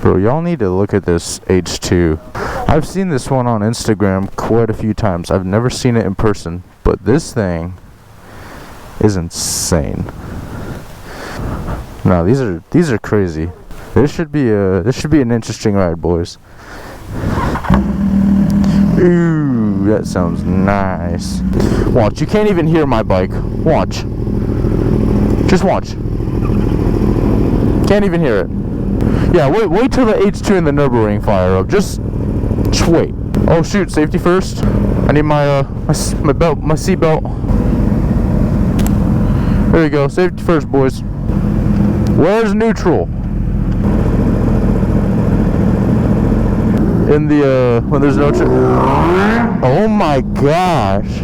Bro, y'all need to look at this H2. I've seen this one on Instagram quite a few times. I've never seen it in person, but this thing is insane. No, these are crazy. This should be an interesting ride, boys. Ooh, that sounds nice. Watch, you can't even hear my bike. Watch. Just watch. Can't even hear it. Yeah, wait till the H2 and the Nürburgring fire up. Just wait. Oh shoot, safety first. I need my belt, my seat belt. There you go, safety first, boys. Where's neutral? In the when there's no oh my gosh.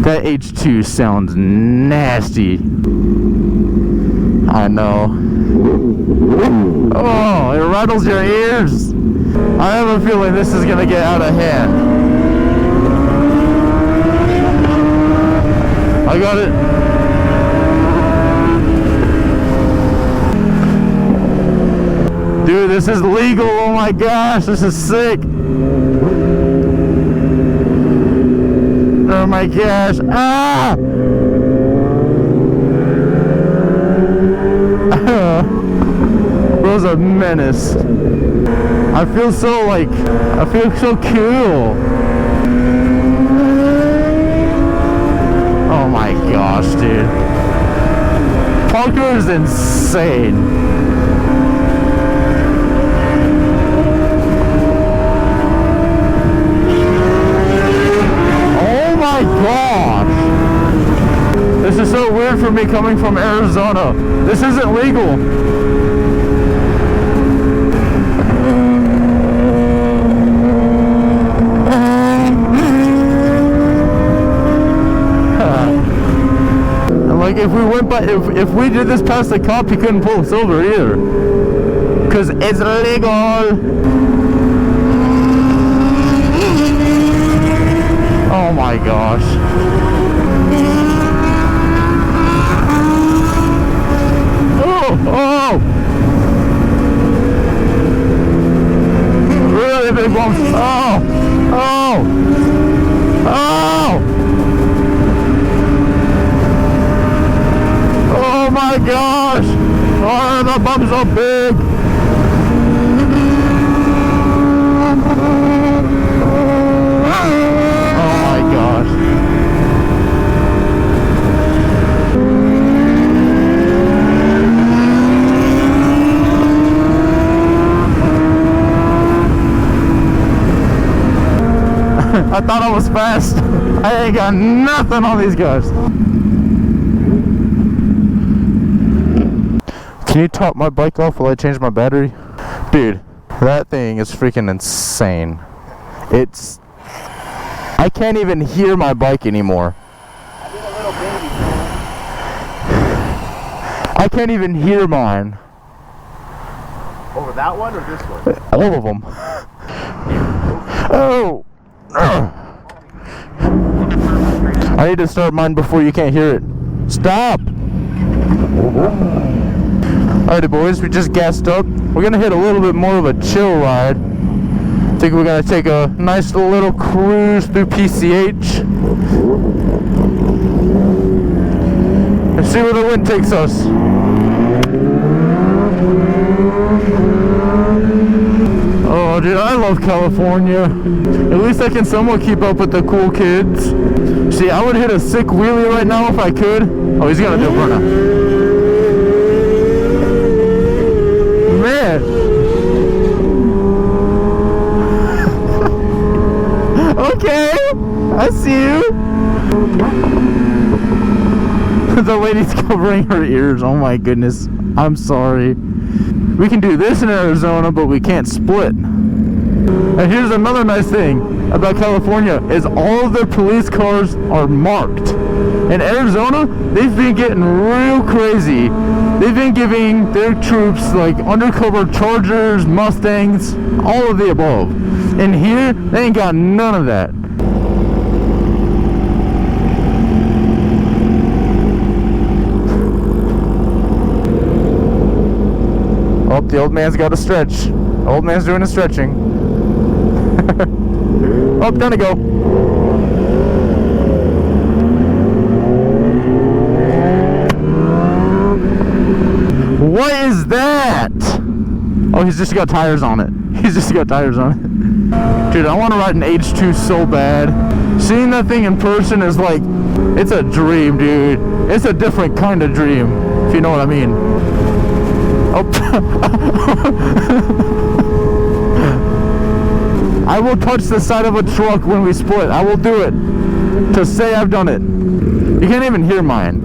That H2 sounds nasty. I know. Oh, it rattles your ears. I have a feeling this is gonna get out of hand. I got it. Dude, this is legal. Oh my gosh, this is sick. Oh my gosh. Ah! Bro's a menace. I feel so cool. Oh my gosh, dude. Parker is insane. Gosh, this is so weird for me coming from Arizona. This isn't legal. And like if we went by, if we did this past the cop, he couldn't pull us over either, cause it's illegal. Oh my gosh. Oh! Really big bumps. Oh! Oh my gosh! Oh, the bumps are big! I thought I was fast. I ain't got nothing on these guys. Can you top my bike off while I change my battery? Dude, that thing is freaking insane. I can't even hear my bike anymore. I did a little baby. I can't even hear mine. Over that one or this one? All of them. Oh! I need to start mine before you can't hear it. Stop! Alrighty boys, we just gassed up. We're gonna hit a little bit more of a chill ride. I think we're gonna take a nice little cruise through PCH and see where the wind takes us. Oh dude, I love California. At least I can somewhat keep up with the cool kids. See, I would hit a sick wheelie right now if I could. Oh, he's gonna do a burnout. Man. Okay, I see you. The lady's covering her ears. Oh my goodness. I'm sorry. We can do this in Arizona, but we can't split. And here's another nice thing about California is all of their police cars are marked. In Arizona, they've been getting real crazy. They've been giving their troops like undercover Chargers, Mustangs, all of the above. And here, they ain't got none of that. Oh, the old man's got a stretch. The old man's doing a stretching. Oh, down to go. What is that? Oh, he's just got tires on it. He's just got tires on it. Dude, I want to ride an H2 so bad. Seeing that thing in person is like, it's a dream, dude. It's a different kind of dream, if you know what I mean. Oh. I will touch the side of a truck when we split. I will do it to say I've done it. You can't even hear mine.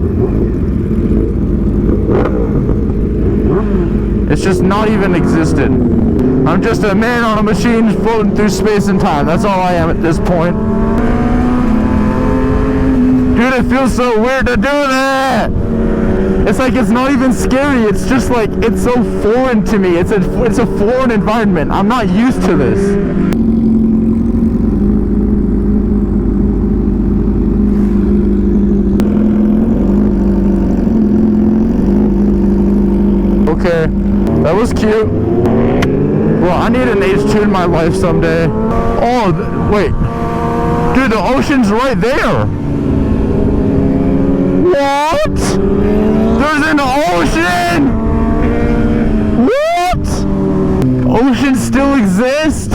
It's just not even existed. I'm just a man on a machine floating through space and time. That's all I am at this point. Dude, it feels so weird to do that. It's like it's not even scary. It's just like it's so foreign to me. It's a foreign environment. I'm not used to this. Okay, that was cute. Well, I need an H2 in my life someday. Oh, wait. Dude, the ocean's right there. What? There's an ocean! What? Oceans still exist?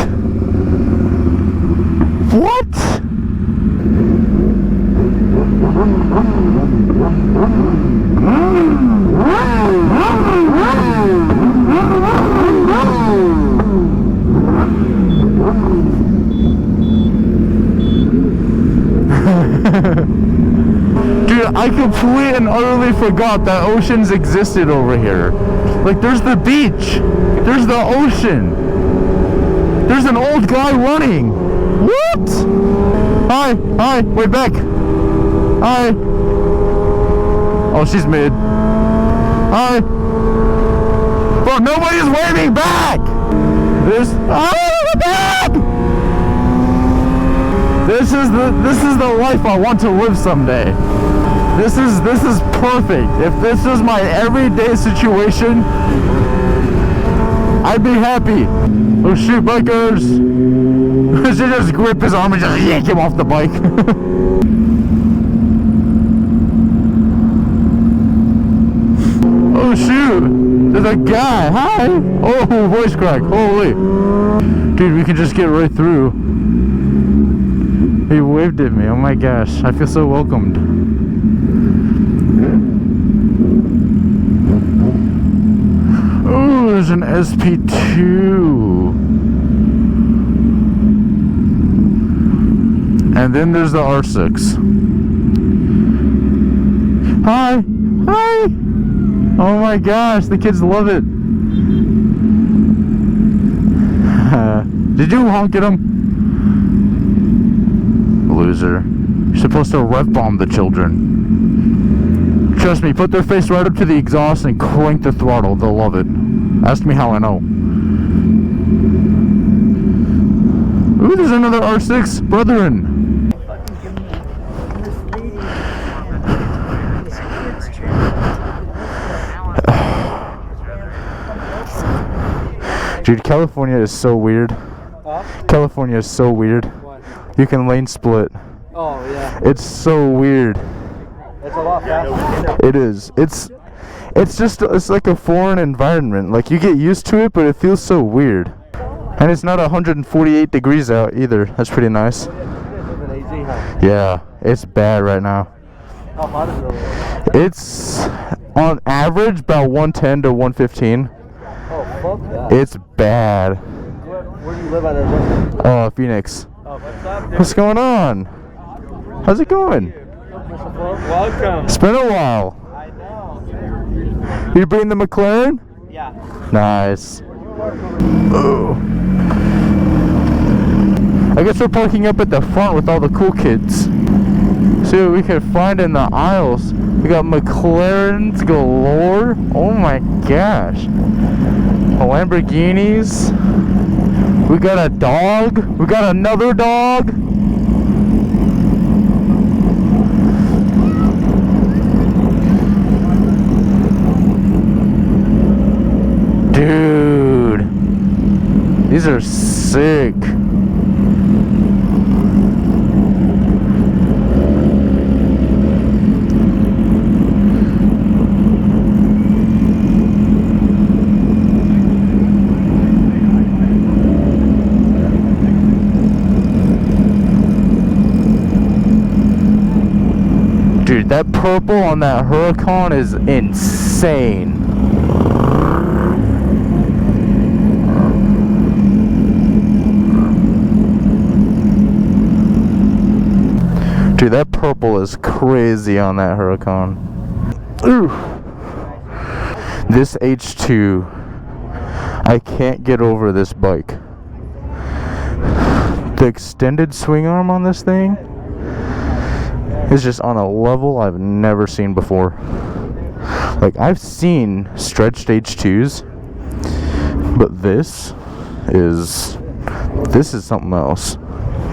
What? Dude, I completely and utterly forgot that oceans existed over here. Like, there's the beach. There's the ocean. There's an old guy running. What? Hi, hi, wait back. Hi. Oh, she's mid. Hi. Bro, nobody's waving back. This. Oh, back. This is the life I want to live someday. This is perfect. If this is my everyday situation, I'd be happy. Oh shoot, bikers! She just grip his arm and just yank him off the bike. Oh shoot! There's a guy. Hi. Oh, voice crack. Holy. Dude, we can just get right through. He waved at me. Oh my gosh, I feel so welcomed. Oh, there's an SP2. And then there's the R6. Hi! Hi! Oh my gosh, the kids love it. Did you honk at them? Loser. You're supposed to rev bomb the children. Trust me, put their face right up to the exhaust and crank the throttle. They'll love it. Ask me how I know. Ooh, there's another R6. Brethren. Dude, California is so weird. California is so weird. You can lane split. Oh yeah. It's so weird. It's a lot faster. It is. It's like a foreign environment. Like, you get used to it, but it feels so weird. And it's not 148 degrees out either. That's pretty nice. Yeah, it's bad right now. How hot is it over there? It's on average about 110 to 115. Oh, fuck that. It's bad. Where do you live at Arizona? Phoenix. Oh, what's up, dude? What's going on? How's it going? Welcome. It's been a while. I know. You bring the McLaren? Yeah. Nice. Oh. I guess we're parking up at the front with all the cool kids. See what we can find in the aisles. We got McLarens galore. Oh my gosh. Lamborghinis. We got a dog. We got another dog. Dude. These are sick. Dude, that purple on that Huracan is insane. Dude, that purple is crazy on that Huracan. Ooh. This H2, I can't get over this bike. The extended swing arm on this thing is just on a level I've never seen before. Like, I've seen stretched H2s, but this is something else.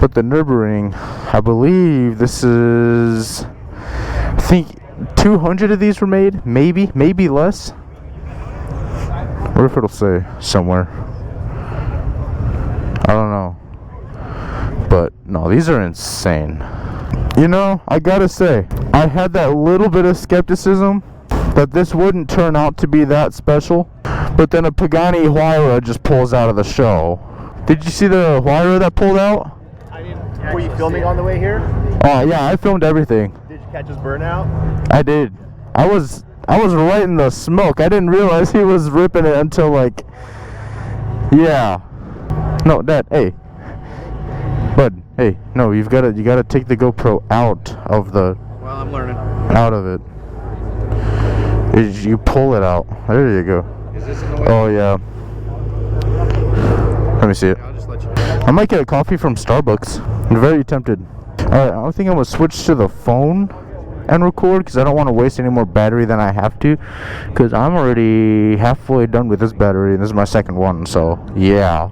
But the Nürburgring, I believe this is, I think 200 of these were made, maybe less. What if it'll say somewhere? I don't know. But no, these are insane. You know, I gotta say, I had that little bit of skepticism that this wouldn't turn out to be that special, but then a Pagani Huayra just pulls out of the show. Did you see the Huayra that pulled out? I didn't. Were you filming on the way here? Oh yeah, I filmed everything. Did you catch his burnout? I did. I was right in the smoke. I didn't realize he was ripping it until, like, yeah. No, Dad, hey. Bud, hey, no, you gotta take the GoPro out of the. Well, I'm learning. Out of it. You pull it out. There you go. Is this in the way? Oh yeah. Let me see it. Yeah, I'll just let you. I might get a coffee from Starbucks. I'm very tempted. Alright, I think I'm gonna switch to the phone and record because I don't want to waste any more battery than I have to, because I'm already halfway done with this battery and this is my second one, so yeah.